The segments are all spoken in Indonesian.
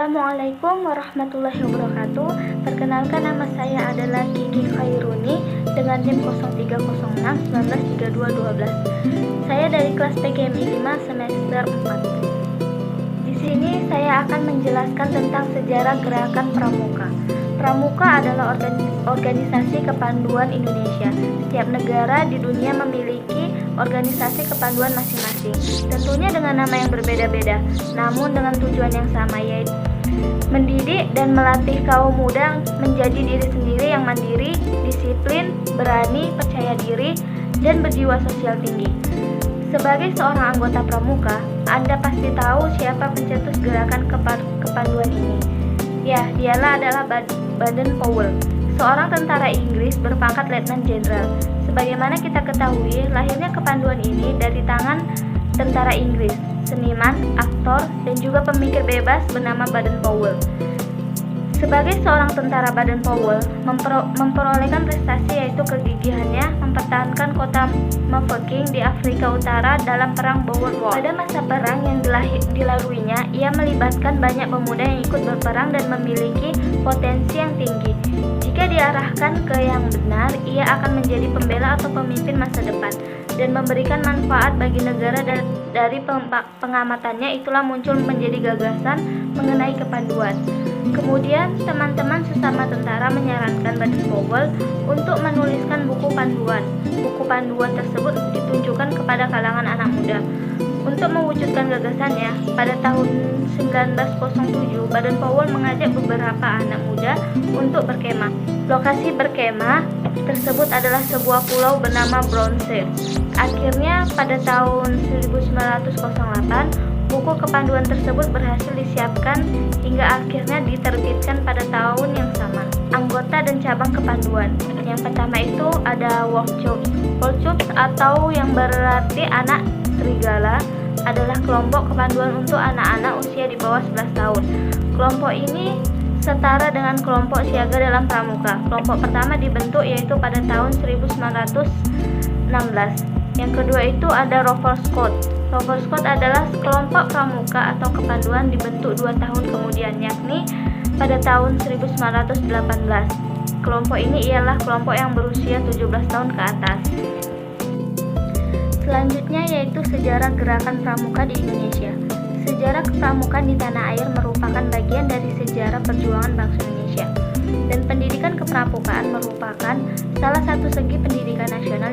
Assalamualaikum warahmatullahi wabarakatuh. Perkenalkan, nama saya adalah Kiki Khairuni dengan NIM 0306193212. Saya dari kelas PGMI 5 semester 4. Di sini saya akan menjelaskan tentang sejarah gerakan Pramuka. Pramuka adalah organisasi kepanduan Indonesia. Setiap negara di dunia memiliki organisasi kepanduan masing-masing, tentunya dengan nama yang berbeda-beda, namun dengan tujuan yang sama, yaitu mendidik dan melatih kaum muda menjadi diri sendiri yang mandiri, disiplin, berani, percaya diri, dan berjiwa sosial tinggi. Sebagai seorang anggota Pramuka, Anda pasti tahu siapa pencetus gerakan kepanduan ini. Ya, dialah adalah Baden-Powell, seorang tentara Inggris berpangkat Letnan Jenderal. Sebagaimana kita ketahui, lahirnya kepanduan ini dari tangan tentara Inggris, seniman, aktor, dan juga pemikir bebas bernama Baden-Powell. Sebagai seorang tentara, Baden-Powell memperolehkan prestasi yaitu kegigihannya mempertahankan kota Mafeking di Afrika Utara dalam Perang Boer War. Pada masa perang yang dilaluinya, ia melibatkan banyak pemuda yang ikut berperang dan memiliki potensi yang tinggi. Jika diarahkan ke yang benar, ia akan menjadi pembela atau pemimpin masa depan dan memberikan manfaat bagi negara. Dari pengamatannya itulah muncul menjadi gagasan mengenai kepanduan. Kemudian teman-teman sesama tentara menyarankan Baden-Powell untuk menuliskan buku panduan. Buku panduan tersebut ditunjukkan kepada kalangan anak muda. Untuk mewujudkan gagasannya, pada tahun 1907 Baden-Powell mengajak beberapa anak muda untuk berkemah. Lokasi berkemah tersebut adalah sebuah pulau bernama Bronze. Akhirnya pada tahun 1908 buku kepanduan tersebut berhasil disiapkan hingga akhirnya diterbitkan pada tahun yang sama. Anggota dan cabang kepanduan. Yang pertama itu ada Workshops. Workshops atau yang berarti anak serigala adalah kelompok kepanduan untuk anak-anak usia di bawah 11 tahun. Kelompok ini setara dengan kelompok siaga dalam Pramuka. Kelompok pertama dibentuk yaitu pada tahun 1916. Yang kedua itu ada Rover Scout. Rover Scout adalah kelompok pramuka atau kepanduan dibentuk 2 tahun kemudian, yakni pada tahun 1918. Kelompok ini ialah kelompok yang berusia 17 tahun ke atas. Selanjutnya yaitu sejarah gerakan pramuka di Indonesia. Sejarah kepramukaan di tanah air merupakan bagian dari sejarah perjuangan bangsa Indonesia. Dan pendidikan kepramukaan merupakan salah satu segi pendidikan nasional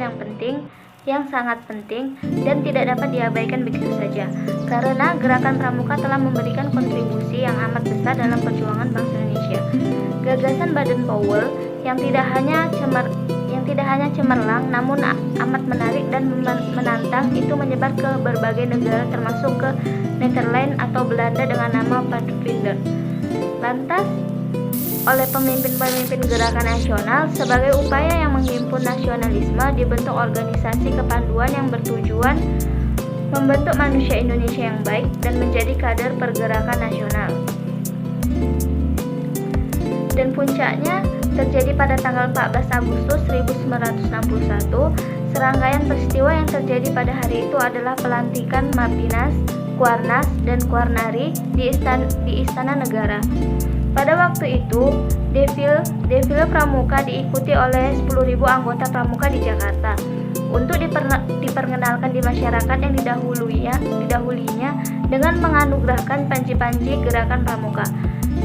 yang sangat penting dan tidak dapat diabaikan begitu saja, karena gerakan pramuka telah memberikan kontribusi yang amat besar dalam perjuangan bangsa Indonesia. Gagasan Baden-Powell yang tidak hanya cemerlang namun amat menarik dan menantang itu menyebar ke berbagai negara termasuk ke Netherlands atau Belanda dengan nama Pathfinder. Lantas oleh pemimpin-pemimpin gerakan nasional, sebagai upaya yang menghimpun nasionalisme, dibentuk organisasi kepanduan yang bertujuan membentuk manusia Indonesia yang baik dan menjadi kader pergerakan nasional. Dan puncaknya terjadi pada tanggal 14 Agustus 1961. Serangkaian peristiwa yang terjadi pada hari itu adalah pelantikan Mardinas, Kuarnas, dan Kuarnari di Istana Negara. Pada waktu itu, defile pramuka diikuti oleh 10.000 anggota pramuka di Jakarta. Untuk diperkenalkan di masyarakat yang didahulinya dengan menganugerahkan panji-panji gerakan pramuka.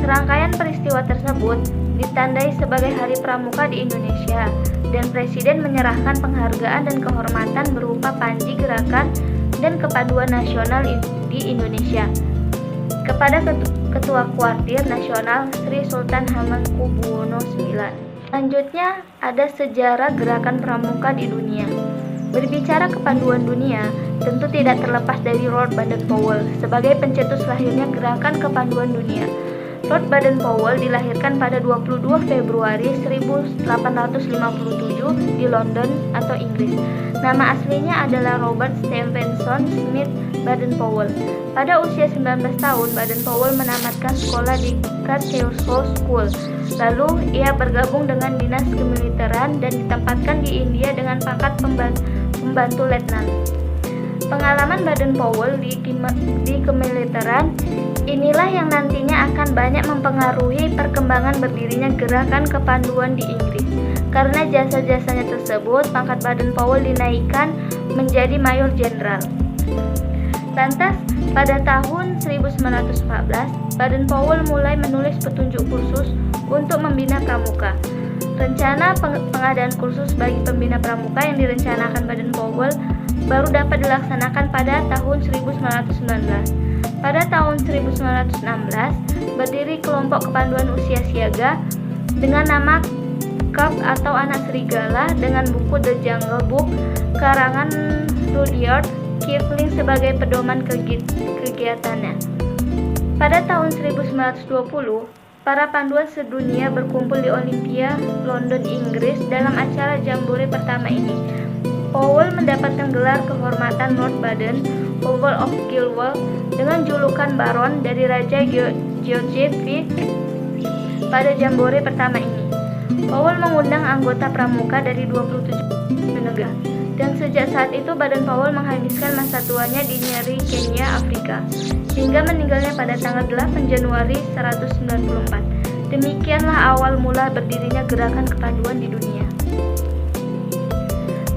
Serangkaian peristiwa tersebut ditandai sebagai Hari Pramuka di Indonesia, dan Presiden menyerahkan penghargaan dan kehormatan berupa panji gerakan dan kepanduan nasional di Indonesia kepada Ketua Kuartir Nasional Sri Sultan Hamengkubuwono IX. Selanjutnya ada sejarah gerakan pramuka di dunia. Berbicara kepanduan dunia, tentu tidak terlepas dari Lord Baden-Powell sebagai pencetus lahirnya gerakan kepanduan dunia. Lord Baden-Powell dilahirkan pada 22 Februari 1857 di London atau Inggris. Nama aslinya adalah Robert Stephenson Smith Baden-Powell. Pada usia 19 tahun, Baden-Powell menamatkan sekolah di Carter's School. Lalu ia bergabung dengan dinas kemiliteran dan ditempatkan di India dengan pangkat pembantu letnan. Pengalaman Baden-Powell di kemiliteran Inilah yang nantinya akan banyak mempengaruhi perkembangan berdirinya gerakan kepanduan di Inggris. Karena jasa-jasanya tersebut, pangkat Baden-Powell dinaikkan menjadi mayor jenderal. Lantas, pada tahun 1914, Baden-Powell mulai menulis petunjuk khusus untuk membina pramuka. Rencana pengadaan kursus bagi pembina pramuka yang direncanakan Baden-Powell baru dapat dilaksanakan pada tahun 1919. Pada tahun 1916, berdiri kelompok kepanduan usia siaga dengan nama Cub atau Anak Serigala dengan buku The Jungle Book karangan Rudyard Kipling sebagai pedoman kegiatannya. Pada tahun 1920, para panduan sedunia berkumpul di Olympia, London, Inggris dalam acara jambore pertama ini. Powell mendapatkan gelar kehormatan Lord Baden, Earl of Gilwell, dengan julukan Baron dari Raja George V pada jambore pertama ini. Powell mengundang anggota pramuka dari 27 negara, dan sejak saat itu Baden-Powell menghabiskan masa tuanya di Nyeri, Kenya, Afrika, hingga meninggalnya pada tanggal 8 Januari 1994. Demikianlah awal mula berdirinya gerakan kepanduan di dunia.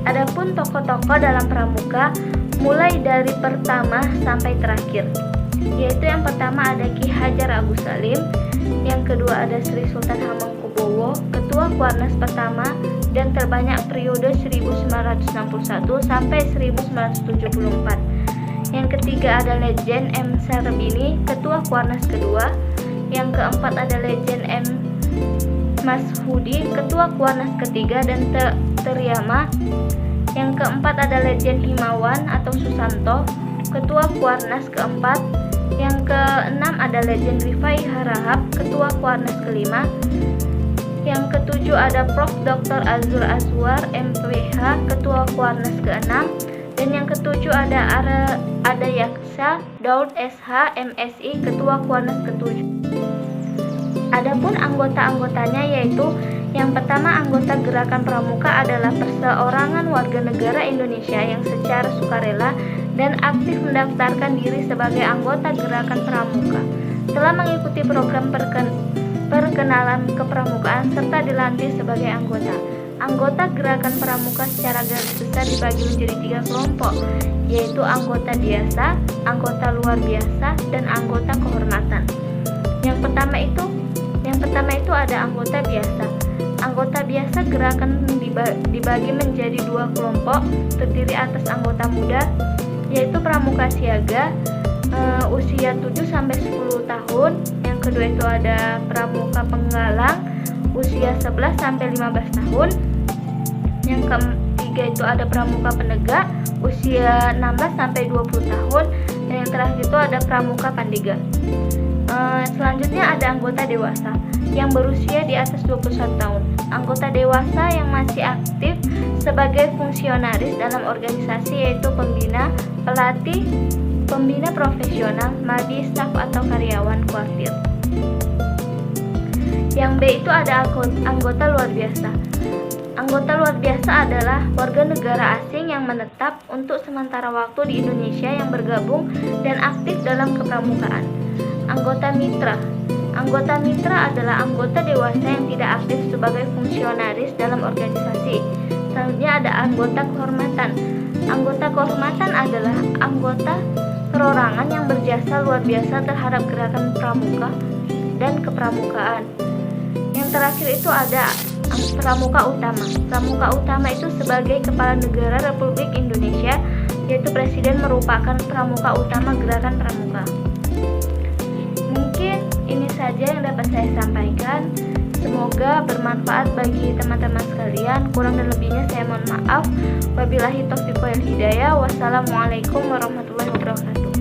Adapun tokoh-tokoh dalam pramuka mulai dari pertama sampai terakhir, yaitu yang pertama ada Ki Hajar Agus Salim, yang kedua ada Sri Sultan Hamengkubuwono, ketua Kuarnas pertama dan terbanyak periode 1961 sampai 1974. Yang ketiga ada Legend M. Sarbini, ketua Kuarnas kedua. Yang keempat ada Legend M. Mashudi, ketua Kuarnas ketiga dan Teriyama. Yang keempat ada Legend Himawan atau Susanto, ketua Kuarnas keempat. Yang keenam ada Legend Rifai Harahap, ketua Kuarnas kelima. Yang ketujuh ada Prof. Dr. Azur Azwar, MPH, ketua Kuarnas keenam. Dan yang ketujuh ada Yaksa Daud SH, MSI, ketua Kuarnas ketujuh. Adapun anggota-anggotanya yaitu yang pertama, anggota gerakan pramuka adalah perseorangan warga negara Indonesia yang secara sukarela dan aktif mendaftarkan diri sebagai anggota gerakan pramuka. Telah mengikuti program perkenalan kepramukaan serta dilantik sebagai anggota. Anggota gerakan pramuka secara garis besar dibagi menjadi 3 kelompok, yaitu anggota biasa, anggota luar biasa, dan anggota kehormatan. Yang pertama itu ada anggota biasa. Anggota biasa gerakan dibagi menjadi 2 kelompok, terdiri atas anggota muda, yaitu pramuka siaga usia 7-10 tahun. Yang kedua itu ada pramuka penggalang usia 11-15 tahun. Yang ketiga itu ada pramuka penegak usia 16-20 tahun. Dan yang terakhir itu ada pramuka pandega. Selanjutnya ada anggota dewasa yang berusia di atas 21 tahun. Anggota dewasa yang masih aktif sebagai fungsionaris dalam organisasi yaitu pembina, pelatih, pembina profesional, madi, staf atau karyawan kuartir. Yang B itu ada anggota luar biasa. Anggota luar biasa adalah warga negara asing yang menetap untuk sementara waktu di Indonesia yang bergabung dan aktif dalam kepramukaan. Anggota mitra. Anggota mitra adalah anggota dewasa yang tidak aktif sebagai fungsionaris dalam organisasi. Selanjutnya ada anggota kehormatan. Anggota kehormatan adalah anggota perorangan yang berjasa luar biasa terhadap gerakan pramuka dan kepramukaan. Yang terakhir itu ada pramuka utama. Pramuka utama itu sebagai kepala negara Republik Indonesia, yaitu presiden merupakan pramuka utama gerakan pramuka. Mungkin ini saja yang dapat saya sampaikan. Semoga bermanfaat bagi teman-teman sekalian. Kurang dan lebihnya saya mohon maaf. Wabillahi taufiq wal hidayah. Wassalamualaikum warahmatullahi wabarakatuh.